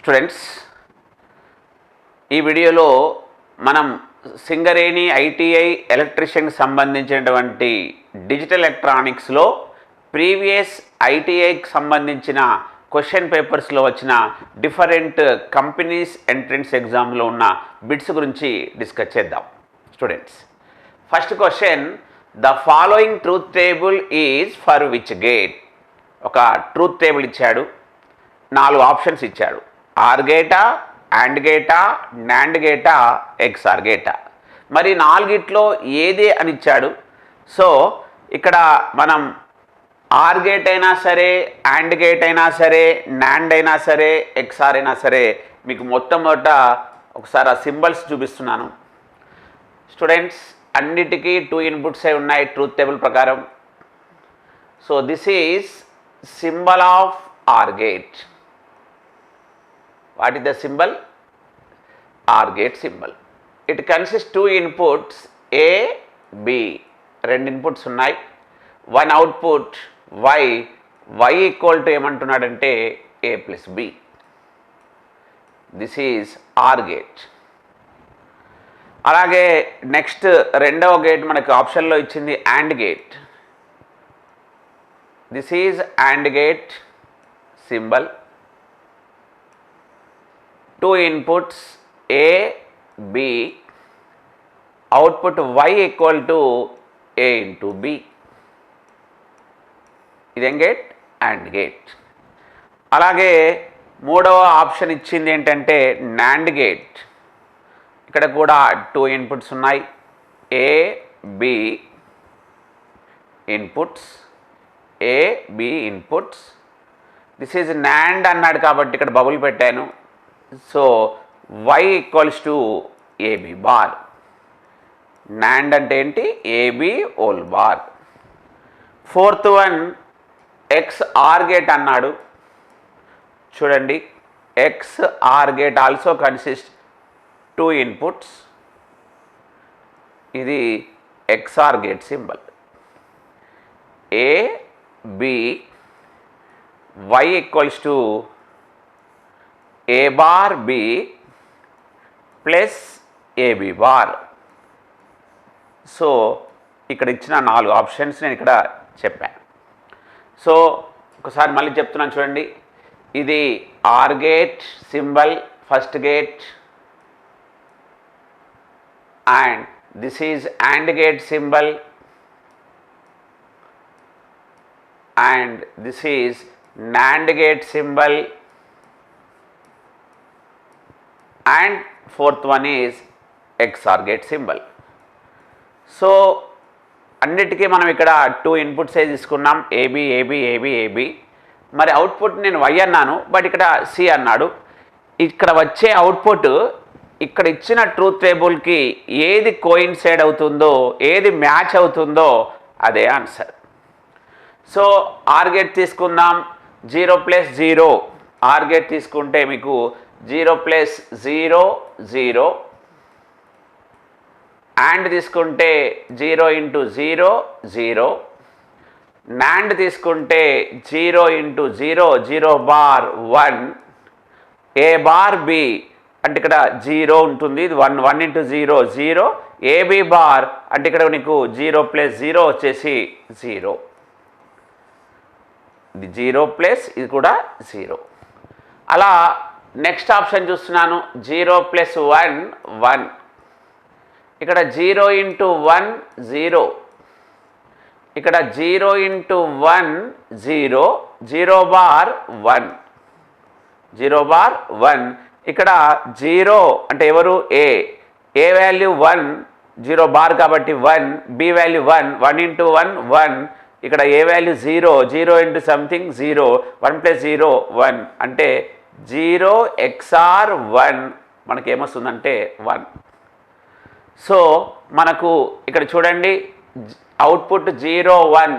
Students, ఈ వీడియోలో మనం సింగరేణి ఐటీఐ ఎలక్ట్రీషియన్కి సంబంధించినటువంటి డిజిటల్ ఎలక్ట్రానిక్స్లో ప్రీవియస్ ఐటీఐకి సంబంధించిన క్వశ్చన్ పేపర్స్లో వచ్చిన డిఫరెంట్ కంపెనీస్ ఎంట్రన్స్ ఎగ్జామ్లో ఉన్న బిట్స్ గురించి డిస్కస్ చేద్దాం. Students, first question, the following truth table is for which gate? ఒక ట్రూత్ టేబుల్ ఇచ్చాడు, 4 ఆప్షన్స్ ఇచ్చాడు. ఆర్ గేటా, అండ్ గేటా, నాండ్ గేటా, ఎక్స్ఆర్ గేటా. మరి 4గిట్లో ఏది అని ఇచ్చాడు. సో ఇక్కడ మనం ఆర్ గేట్ అయినా సరే, అండ్ గేట్ అయినా సరే, నాండ్ అయినా సరే, ఎక్స్ఆర్ అయినా సరే, మీకు మొట్టమొదట ఒకసారి ఆ సింబల్స్ చూపిస్తున్నాను. స్టూడెంట్స్, అన్నిటికీ 2 ఇన్పుట్స్ అయి ఉన్నాయి ట్రూత్ టేబుల్ ప్రకారం. So this is symbol of OR gate. What is the symbol? OR gate symbol. It consists 2 inputs A, B. 2 inputs ఉన్నాయి. 1 output Y. Y equal to ఏమంటున్నాడంటే A plus B. This is OR gate. అలాగే next రెండవ gate మనకు ఆప్షన్లో ఇచ్చింది AND gate. This is AND gate symbol. 2 inputs A, B, output Y equal to A into B. ఇదేం gate? AND gate. అలాగే మూడవ option ఇచ్చింది ఏంటంటే NAND గేట్. ఇక్కడ కూడా 2 ఇన్పుట్స్ ఉన్నాయి. A, B inputs, A, B inputs. This is NAND అన్నాడు కాబట్టి ఇక్కడ బబుల్ పెట్టాను. So y equals to AB bar. NAND అంటే ఏంటి? AB whole bar. 4th one XOR gate అన్నాడు. చూడండి, XOR gate also consist 2 inputs. ఇది XOR gate symbol. A, B, Y equals to A bar B plus AB bar. So ఇక్కడ ఇచ్చిన 4 options నేను ఇక్కడ చెప్పాను. సో ఒకసారి మళ్ళీ చెప్తున్నాను చూడండి. ఇది OR gate symbol, first gate. And this is AND gate symbol. And this is NAND gate symbol. And 4th one is XOR gate symbol. So అన్నిటికీ మనం ఇక్కడ 2 ఇన్పుట్స్ తీసుకున్నాం, AB, AB, AB, AB. మరి అవుట్పుట్ నేను Y అన్నాను, but ఇక్కడ C అన్నాడు. ఇక్కడ వచ్చే అవుట్పుట్ ఇక్కడ ఇచ్చిన ట్రూత్ టేబుల్కి ఏది కోయిన్సైడ్ అవుతుందో, ఏది మ్యాచ్ అవుతుందో అదే ఆన్సర్. సో ఆర్ గేట్ తీసుకుందాం. 0 ప్లస్ 0 ఆర్ గేట్ తీసుకుంటే మీకు 0 ప్లస్ 0 0. అండ్ తీసుకుంటే 0 ఇంటూ 0 0. నాండ్ తీసుకుంటే 0 ఇంటూ 0 0 బార్ 1. ఏ బార్ బి అంటే ఇక్కడ 0 ఉంటుంది, ఇది 1 1 ఇంటూ 0 0. ఏబి బార్ అంటే ఇక్కడ నీకు 0 ప్లస్ 0 వచ్చేసి 0. ఇది 0 ప్లస్ ఇది కూడా 0. అలా నెక్స్ట్ ఆప్షన్ చూస్తున్నాను. 0 ప్లస్ 1 1. ఇక్కడ 0 ఇంటూ 1 0. ఇక్కడ 0 ఇంటూ 1 0. 0 బార్ 1. 0 బార్ 1. ఇక్కడ 0 అంటే ఎవరు? ఏ. ఏ వాల్యూ 1, 0 బార్ కాబట్టి 1. B value 1. 1 ఇంటూ 1 1. ఇక్కడ A value 0. 0 into something 0. 1 plus 0 1 అంటే 0 XOR 1 మనకి ఏమొస్తుందంటే 1. సో మనకు ఇక్కడ చూడండి, అవుట్పుట్ 0 1.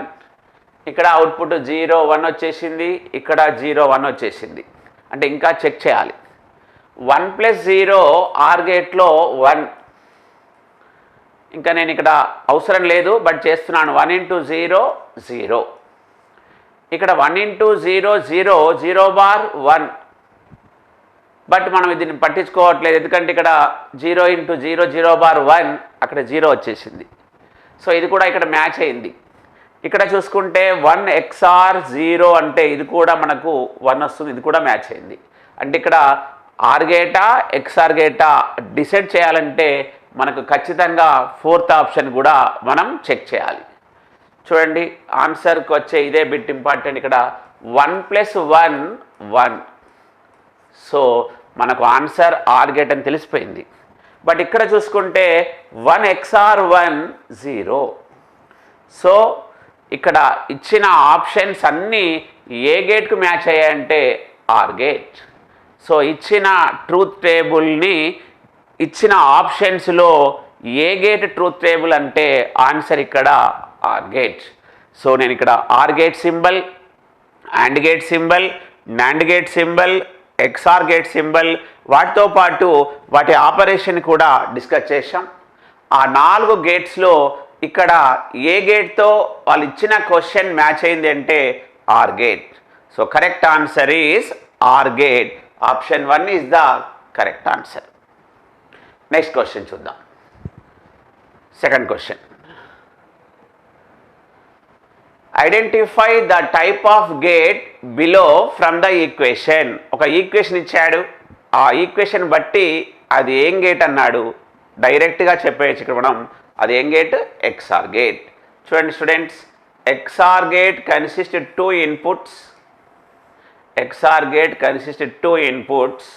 ఇక్కడ అవుట్పుట్ 0 1 వచ్చేసింది, ఇక్కడ 0 1 వచ్చేసింది. అంటే ఇంకా చెక్ చేయాలి. 1 ప్లస్ 0 ఆర్ గేట్లో 1. ఇంకా నేను ఇక్కడ అవసరం లేదు, బట్ చేస్తున్నాను. 1 ఇంటూ 0 0. ఇక్కడ 1 ఇంటూ 0 0. 0 బార్ 1. బట్ మనం దీన్ని పట్టించుకోవట్లేదు, ఎందుకంటే ఇక్కడ 0 × 0 0 బార్ 1 అక్కడ 0 వచ్చేసింది. సో ఇది కూడా ఇక్కడ మ్యాచ్ అయింది. ఇక్కడ చూసుకుంటే 1 XOR 0 అంటే ఇది కూడా మనకు 1 వస్తుంది, ఇది కూడా మ్యాచ్ అయింది. అంటే ఇక్కడ ఆర్ గేటా XOR గేటా డిసైడ్ చేయాలంటే మనకు ఖచ్చితంగా 4th ఆప్షన్ కూడా మనం చెక్ చేయాలి. చూడండి ఆన్సర్కి వచ్చే ఇదే బిట్ ఇంపార్టెంట్. ఇక్కడ 1 + 1 1. సో మనకు ఆన్సర్ ఆర్ గేట్ అని తెలిసిపోయింది. బట్ ఇక్కడ చూసుకుంటే 1 XOR 1 0. సో ఇక్కడ ఇచ్చిన ఆప్షన్స్ అన్నీ ఏ గేట్కు మ్యాచ్ అయ్యాయంటే ఆర్ గేట్. సో ఇచ్చిన ట్రూత్ టేబుల్ని ఇచ్చిన ఆప్షన్స్లో ఏ గేట్ ట్రూత్ టేబుల్ అంటే ఆన్సర్ ఇక్కడ ఆర్ గేట్. సో నేను ఇక్కడ OR gate symbol, AND gate symbol, NAND gate symbol, XOR gate symbol, వాటితో పాటు వాటి ఆపరేషన్ కూడా డిస్కస్ చేసాం. ఆ 4 గేట్స్లో ఇక్కడ ఏ గేట్తో వాళ్ళు ఇచ్చిన క్వశ్చన్ మ్యాచ్ అయింది అంటే OR gate. So correct answer is OR gate. Option 1 is the correct answer. Next question చూద్దాం. Second question, identify the type of gate below from the equation. ఒక ఈక్వేషన్ ఇచ్చాడు, ఆ ఈక్వేషన్ బట్టి అది ఏం గేట్ అన్నాడు, డైరెక్ట్గా చెప్పేయచ్చు ఇక్కడ మనం. అది ఏం గేట్? XOR gate. చూడండి students, XOR gate consist 2 inputs. XOR gate consist 2 inputs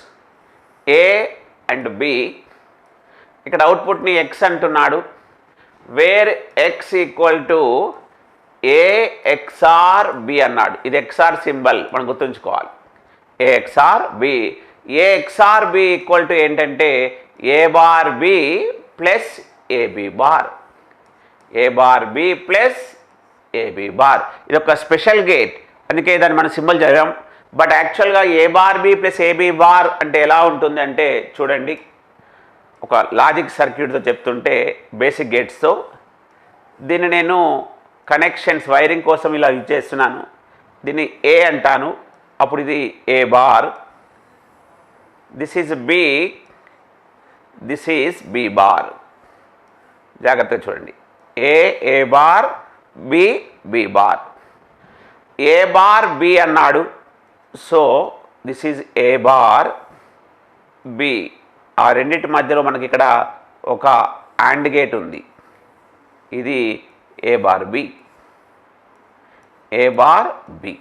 A and B. ఇక్కడ అవుట్పుట్ని X అంటున్నాడు, where X equal to A XOR B అన్నాడు. ఇది XOR సింబల్ మనం గుర్తుంచుకోవాలి. A XOR B. A XOR B equal to ఏంటంటే A bar B plus AB bar. A bar B plus AB bar. ఇది ఒక స్పెషల్ గేట్, అందుకే దాన్ని మనం సింబల్ చదివాం. బట్ యాక్చువల్గా A bar B plus AB bar అంటే ఎలా ఉంటుంది అంటే చూడండి, ఒక లాజిక్ సర్క్యూట్తో చెప్తుంటే బేసిక్ గేట్స్తో దీన్ని నేను కనెక్షన్స్ వైరింగ్ కోసం ఇలా యూజ్ చేస్తున్నాను. దీన్ని A అంటాను, అప్పుడు ఇది A bar, this is B, this is B bar. జాగ్రత్తగా చూడండి, A bar, B bar. A bar B అన్నాడు, so this is A bar B. ఆ రెండింటి మధ్యలో మనకి ఇక్కడ ఒక AND గేట్ ఉంది, ఇది A bar B, A bar B.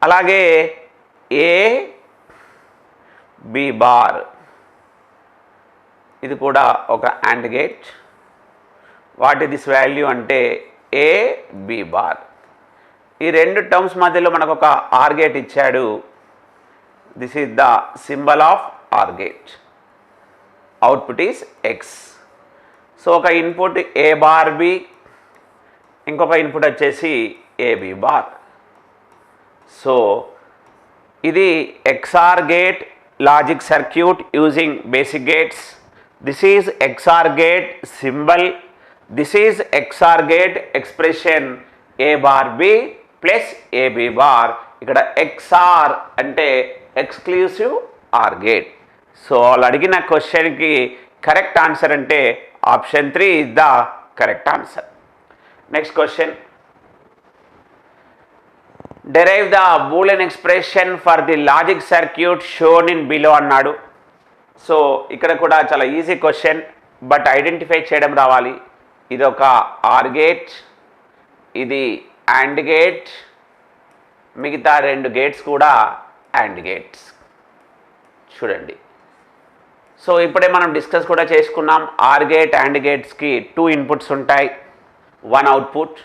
అలాగే A B బార్, ఇది కూడా ఒక AND gate. What this value అంటే A B బార్. ఈ రెండు టర్మ్స్ మధ్యలో మనకు ఒక ఆర్ గేట్ ఇచ్చాడు, this is the symbol of OR gate. Output is X. So ఒక ఇన్పుట్ A బార్ B, ఇంకొక ఇన్పుట్ వచ్చేసి AB బార్. సో ఇది XOR gate logic circuit using basic gates. This is XOR gate symbol, this is XOR gate expression A bar B plus AB bar. ఇక్కడ XOR అంటే exclusive are gate. So వాళ్ళు అడిగిన క్వశ్చన్కి correct answer అంటే option 3 is the correct answer. Next question, derive the Boolean expression for the logic circuit shown in below అన్నాడు. So ఇక్కడ కూడా చాలా ఈజీ క్వశ్చన్, బట్ ఐడెంటిఫై చేయడం రావాలి. ఇది ఒక ఆర్ గేట్, ఇది AND గేట్, మిగతా 2 గేట్స్ కూడా AND గేట్స్. చూడండి, సో ఇప్పుడే మనం డిస్కస్ కూడా చేసుకున్నాం, ఆర్ గేట్ AND గేట్స్కి 2 ఇన్పుట్స్ ఉంటాయి, 1 output.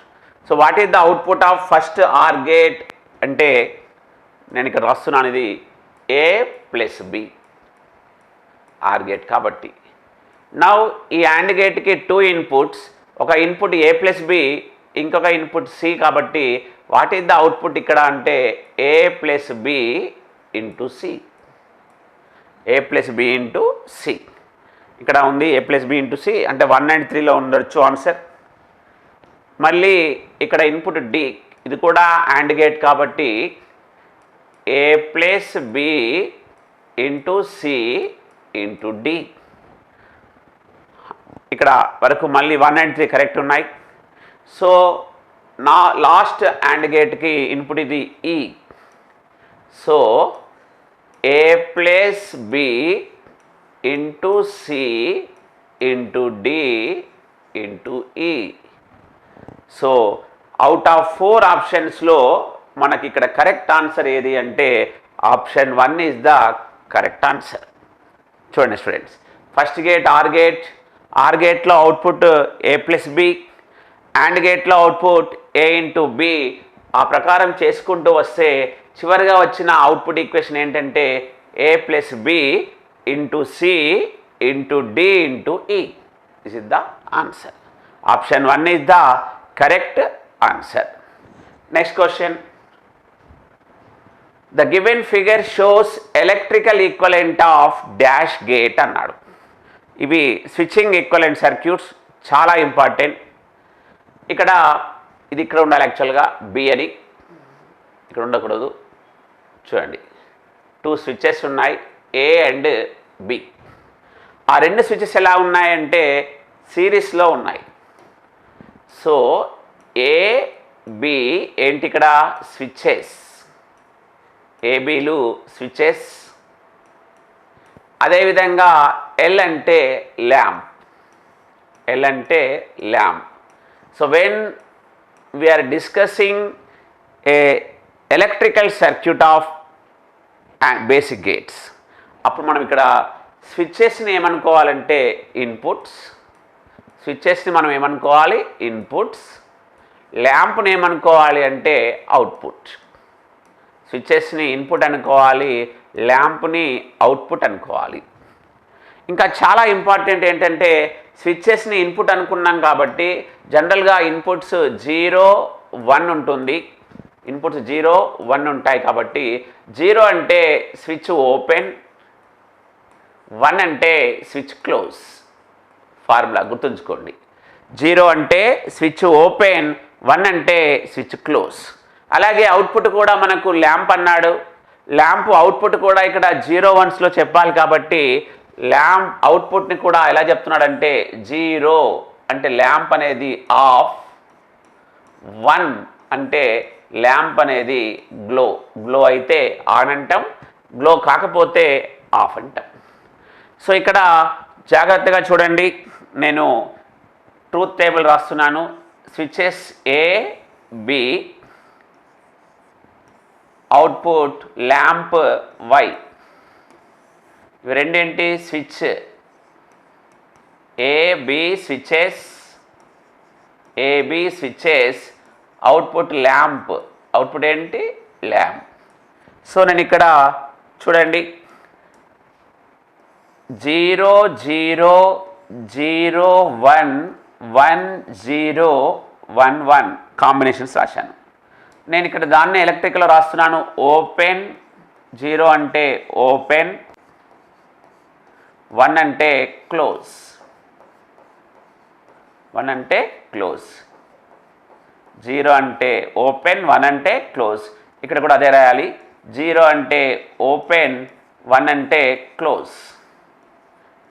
So what is the output of first OR gate అంటే నేను ఇక్కడ రాస్తున్నాను, ఇది A plus B OR gate కాబట్టి. నౌ ఈ AND గేట్కి 2 ఇన్పుట్స్, ఒక ఇన్పుట్ A ప్లస్ B, ఇంకొక ఇన్పుట్ C కాబట్టి వాట్ ఈస్ ద అవుట్పుట్ ఇక్కడ అంటే A plus B into C. A plus B into C ఇక్కడ ఉంది, A plus B into C అంటే 1 and 3లో ఉండొచ్చు ఆన్సర్. మళ్ళీ ఇక్కడ ఇన్పుట్ D, ఇది కూడా AND గేట్ కాబట్టి A plus B into C into D. ఇక్కడ వరకు మళ్ళీ 1 and 3 కరెక్ట్ ఉన్నాయి. సో నా లాస్ట్ AND గేట్కి ఇన్పుట్ ఇది E. So A plus B into C into D into E. So out of 4 ఆప్షన్స్లో మనకి ఇక్కడ కరెక్ట్ ఆన్సర్ ఏది అంటే option 1 is the correct answer. చూడండి స్టూడెంట్స్, ఫస్ట్ గేట్ ఆర్ గేట్లో output A plus B, AND గేట్లో output ఏ into B. ఆ ప్రకారం చేసుకుంటూ వస్తే చివరిగా వచ్చిన అవుట్పుట్ ఈక్వేషన్ ఏంటంటే A plus B into C into D into E. This is the answer. Option 1 is the correct answer. Next question, the given figure shows electrical equivalent of dash gate అన్నాడు. ఇవి switching equivalent circuits, చాలా important. ఇక్కడ ఇది ఇక్కడ ఉండాలి, యాక్చువల్గా B అని ఇక్కడ ఉండకూడదు. చూడండి, 2 స్విచ్చెస్ ఉన్నాయి, ఏ అండ్ బి. ఆ 2 స్విచ్చెస్ ఎలా ఉన్నాయంటే సిరీస్లో ఉన్నాయి. సో ఏ బి ఏంటి ఇక్కడ స్విచ్చెస్, ఏబీలు స్విచ్చెస్. అదేవిధంగా ఎల్ అంటే lamp. So when we are discussing a electrical circuit of basic gates, అప్పుడు మనం ఇక్కడ స్విచ్చెస్ని ఏమనుకోవాలంటే ఇన్పుట్స్, ల్యాంప్ని ఏమనుకోవాలి అంటే అవుట్పుట్. స్విచ్చెస్ని ఇన్పుట్ అనుకోవాలి, ల్యాంప్ని అవుట్పుట్ అనుకోవాలి. ఇంకా చాలా ఇంపార్టెంట్ ఏంటంటే స్విచ్చెస్ని ఇన్పుట్ అనుకున్నాం కాబట్టి జనరల్గా ఇన్పుట్స్ 0, 1 ఉంటుంది. ఇన్పుట్స్ 0, 1 ఉంటాయి కాబట్టి 0 అంటే స్విచ్ ఓపెన్, 1 అంటే స్విచ్ క్లోజ్. ఫార్ములా గుర్తుంచుకోండి, 0 అంటే స్విచ్ ఓపెన్, 1 అంటే స్విచ్ క్లోజ్. అలాగే అవుట్పుట్ కూడా మనకు ల్యాంప్ అన్నాడు. ల్యాంప్ అవుట్పుట్ కూడా ఇక్కడ 0, 1స్లో చెప్పాలి కాబట్టి ల్యాంప్ అవుట్పుట్ని కూడా ఎలా చెప్తున్నాడంటే 0 అంటే ల్యాంప్ అనేది ఆఫ్, 1 అంటే ల్యాంప్ అనేది గ్లో అయితే ఆన్ అంటాం, గ్లో కాకపోతే ఆఫ్ అంటాం. సో ఇక్కడ జాగ్రత్తగా చూడండి, నేను ట్రూత్ టేబుల్ రాస్తున్నాను. Switches A B, output lamp Y. ఇవి రెండేంటి switch A B switches, output lamp, output ఏంటి ల్యాంప్. సో నేను ఇక్కడ చూడండి 0 0 0 1 1 0 1 1 కాంబినేషన్స్ రాశాను. నేను ఇక్కడ దాన్ని ఎలక్ట్రికల్లో రాస్తున్నాను. ఓపెన్ 0 అంటే ఓపెన్, 1 అంటే క్లోజ్, 0 అంటే ఓపెన్, 1 అంటే క్లోజ్. ఇక్కడ కూడా అదే రాయాలి. 0 అంటే ఓపెన్, 1 అంటే క్లోజ్.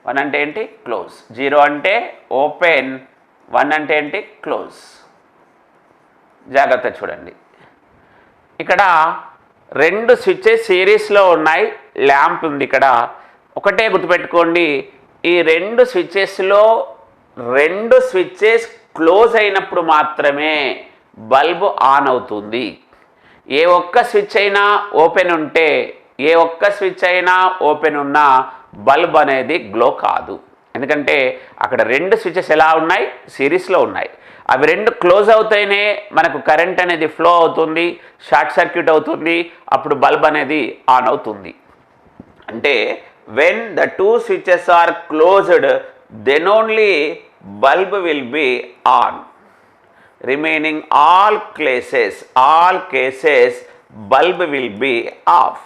1 అంటే ఏంటి క్లోజ్, 0 అంటే ఓపెన్, 1 అంటే ఏంటి క్లోజ్. జాగ్రత్త చూడండి, ఇక్కడ 2 స్విచ్చెస్ సిరీస్లో ఉన్నాయి, ల్యాంప్ ఉంది. ఇక్కడ ఒకటే గుర్తుపెట్టుకోండి, ఈ 2 స్విచ్చెస్లో 2 స్విచ్చెస్ క్లోజ్ అయినప్పుడు మాత్రమే బల్బు ఆన్ అవుతుంది. ఏ ఒక్క స్విచ్ అయినా ఓపెన్ ఉంటే, ఏ ఒక్క స్విచ్ అయినా ఓపెన్ ఉన్నా బల్బ్ అనేది గ్లో కాదు. ఎందుకంటే అక్కడ 2 స్విచెస్ ఎలా ఉన్నాయి సిరీస్లో ఉన్నాయి. అవి 2 క్లోజ్ అవుతాయినే మనకు కరెంట్ అనేది ఫ్లో అవుతుంది, షార్ట్ సర్క్యూట్ అవుతుంది, అప్పుడు బల్బ్ అనేది ఆన్ అవుతుంది. అంటే when the 2 switches are closed, then only bulb will be on. Remaining all cases bulb will be off.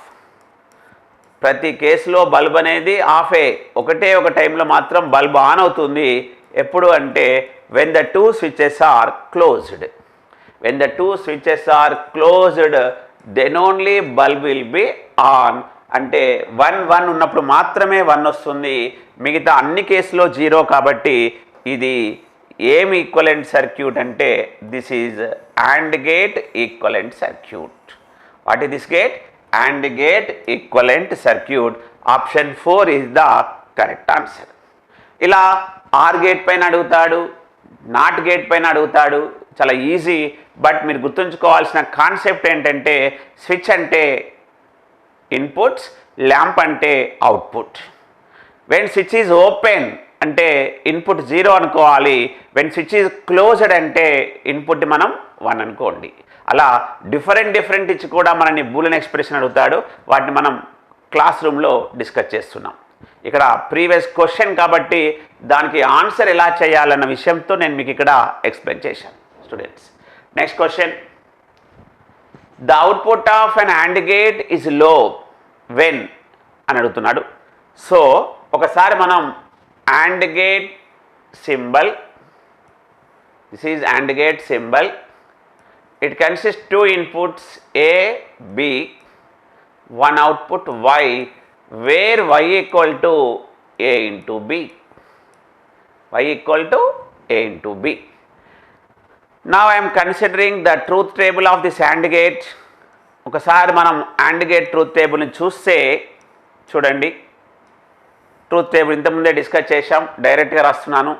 ప్రతి కేసులో బల్బ్ అనేది ఆఫే, ఒకటే ఒక టైంలో మాత్రం బల్బ్ ఆన్ అవుతుంది. ఎప్పుడు అంటే when the 2 switches are closed. Then only bulb will be on. అంటే 1 ఉన్నప్పుడు మాత్రమే 1 వస్తుంది, మిగతా అన్ని కేసులో 0 కాబట్టి ఇది ఏమి ఈక్వలెంట్ సర్క్యూట్ అంటే this is AND gate equivalent circuit. What is this gate? AND gate equivalent circuit. Option 4 is the correct answer. ఇలా ఆర్ గేట్ పైన అడుగుతాడు, నాట్ గేట్ పైన అడుగుతాడు, చాలా ఈజీ. బట్ మీరు గుర్తుంచుకోవాల్సిన కాన్సెప్ట్ ఏంటంటే స్విచ్ అంటే ఇన్పుట్స్, ల్యాంప్ అంటే output. When switch is open అంటే ఇన్పుట్ 0 అనుకోవాలి, వెన్ స్విచ్ ఈజ్ క్లోజ్డ్ అంటే ఇన్పుట్ మనం 1 అనుకోండి. అలా డిఫరెంట్ ఇచ్చి కూడా మనని బూలియన్ ఎక్స్ప్రెషన్ అడుగుతాడు, వాటిని మనం క్లాస్ రూమ్లో డిస్కస్ చేస్తున్నాం. ఇక్కడ ప్రీవియస్ క్వశ్చన్ కాబట్టి దానికి ఆన్సర్ ఎలా చేయాలన్న విషయంతో నేను మీకు ఇక్కడ ఎక్స్ప్లెయిన్ చేశాను students. Next question, the output of an AND gate is low when అని అడుగుతున్నాడు. సో ఒకసారి మనం AND gate symbol, this is AND gate symbol. It consist 2 inputs A, B, 1 output Y, where Y equal to A into B. Y equal to A into B. Now I am considering the truth table of this AND gate. ఒకసారి మనం AND gate truth టేబుల్ని చూస్తే చూడండి, truth table ఇంతకుముందే discuss చేశాం, డైరెక్ట్గా రాస్తున్నాను.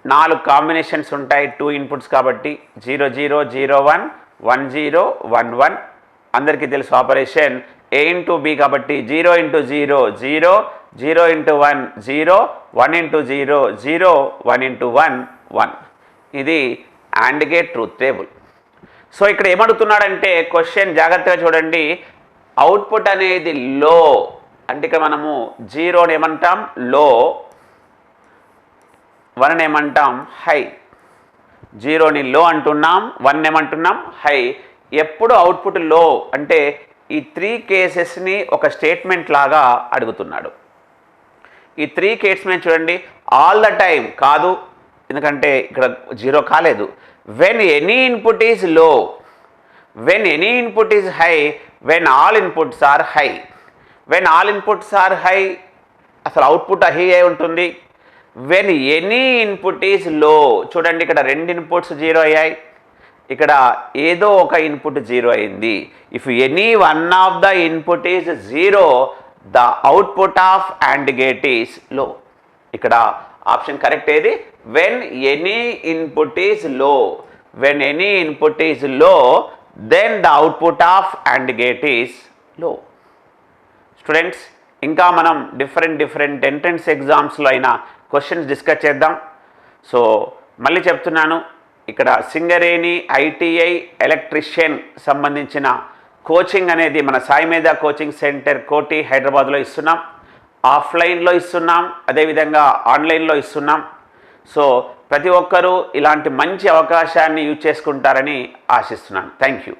4 combinations ఉంటాయి, 2 inputs కాబట్టి 0 0 0 1 1 0 1 1. అందరికీ తెలుసు ఆపరేషన్. A ఇంటూ B కాబట్టి 0 ఇంటూ 0 0, 0 ఇంటూ 1 0, 1 ఇంటూ 0 0, 1 ఇంటూ 1 1. ఇది AND gate truth table. So ఇక్కడ ఏమడుగుతున్నాడంటే క్వశ్చన్ జాగ్రత్తగా చూడండి, అవుట్పుట్ అనేది లో అంటే ఇక్కడ మనము 0ని ఏమంటాం లో, 1ని ఏమంటాం హై. 0ని లో అంటున్నాం, 1ని ఏమంటున్నాం హై. ఎప్పుడు అవుట్పుట్ లో అంటే ఈ 3 కేసెస్ని ఒక స్టేట్మెంట్ లాగా అడుగుతున్నాడు. ఈ 3 కేసెస్ చూడండి, ఆల్ ద టైమ్ కాదు, ఎందుకంటే ఇక్కడ 0 కాలేదు. When any input is low, when any input is high, when all inputs are high. When all inputs are high అసలు అవుట్పుట్ హై అయి ఉంటుంది. వెన్ ఎనీ ఇన్పుట్ ఈజ్ లో, చూడండి ఇక్కడ 2 ఇన్పుట్స్ 0 అయ్యాయి, ఇక్కడ ఏదో ఒక ఇన్పుట్ 0 అయింది. If any one of the input is 0, the output of AND gate is low. ఇక్కడ ఆప్షన్ కరెక్ట్ ఏది? When any input is low. When any input is low, then the output of AND gate is low. Students, ఇంకా మనం different entrance ఎగ్జామ్స్లో అయినా questions discuss చేద్దాం. So మళ్ళీ చెప్తున్నాను, ఇక్కడ సింగరేణి ITI ఎలక్ట్రీషియన్ సంబంధించిన కోచింగ్ అనేది మన సాయిమేధ కోచింగ్ సెంటర్ కోటి హైదరాబాద్లో ఇస్తున్నాం. ఆఫ్లైన్లో ఇస్తున్నాం, అదేవిధంగా ఆన్లైన్లో ఇస్తున్నాం. సో ప్రతి ఒక్కరూ ఇలాంటి మంచి అవకాశాన్ని యూజ్ చేసుకుంటారని ఆశిస్తున్నాను. Thank you.